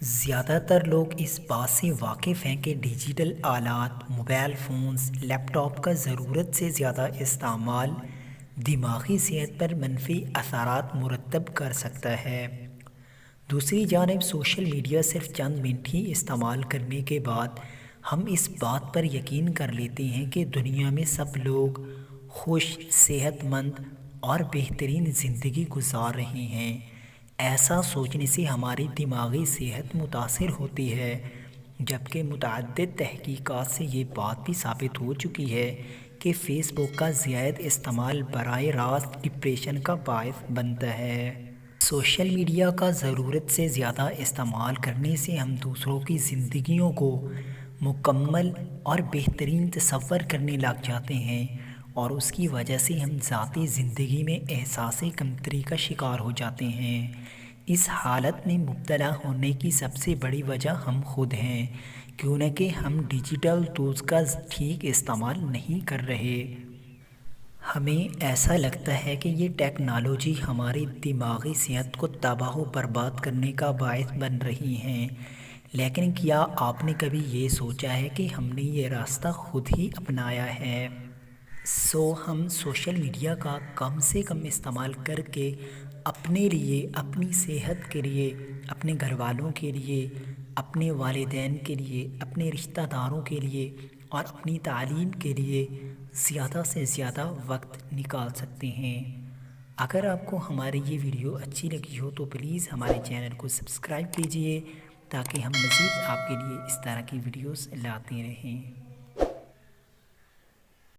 زیادہ تر لوگ اس بات سے واقف ہیں کہ ڈیجیٹل آلات، موبائل فونز، لیپ ٹاپ کا ضرورت سے زیادہ استعمال دماغی صحت پر منفی اثرات مرتب کر سکتا ہے۔ دوسری جانب سوشل میڈیا صرف چند منٹ ہی استعمال کرنے کے بعد ہم اس بات پر یقین کر لیتے ہیں کہ دنیا میں سب لوگ خوش، صحت مند اور بہترین زندگی گزار رہے ہیں۔ ایسا سوچنے سے ہماری دماغی صحت متاثر ہوتی ہے، جبکہ متعدد تحقیقات سے یہ بات بھی ثابت ہو چکی ہے کہ فیس بک کا زائد استعمال براہ راست ڈپریشن کا باعث بنتا ہے۔ سوشل میڈیا کا ضرورت سے زیادہ استعمال کرنے سے ہم دوسروں کی زندگیوں کو مکمل اور بہترین تصور کرنے لگ جاتے ہیں، اور اس کی وجہ سے ہم ذاتی زندگی میں احساس کمتری کا شکار ہو جاتے ہیں۔ اس حالت میں مبتلا ہونے کی سب سے بڑی وجہ ہم خود ہیں، کیونکہ ہم ڈیجیٹل ٹولز کا ٹھیک استعمال نہیں کر رہے۔ ہمیں ایسا لگتا ہے کہ یہ ٹیکنالوجی ہماری دماغی صحت کو تباہ و برباد کرنے کا باعث بن رہی ہے، لیکن کیا آپ نے کبھی یہ سوچا ہے کہ ہم نے یہ راستہ خود ہی اپنایا ہے؟ ہم سوشل میڈیا کا کم سے کم استعمال کر کے اپنے لیے، اپنی صحت کے لیے، اپنے گھر والوں کے لیے، اپنے والدین کے لیے، اپنے رشتہ داروں کے لیے اور اپنی تعلیم کے لیے زیادہ سے زیادہ وقت نکال سکتے ہیں۔ اگر آپ کو ہماری یہ ویڈیو اچھی لگی ہو تو پلیز ہمارے چینل کو سبسکرائب کیجئے، تاکہ ہم مزید آپ کے لیے اس طرح کی ویڈیوز لاتے رہیں۔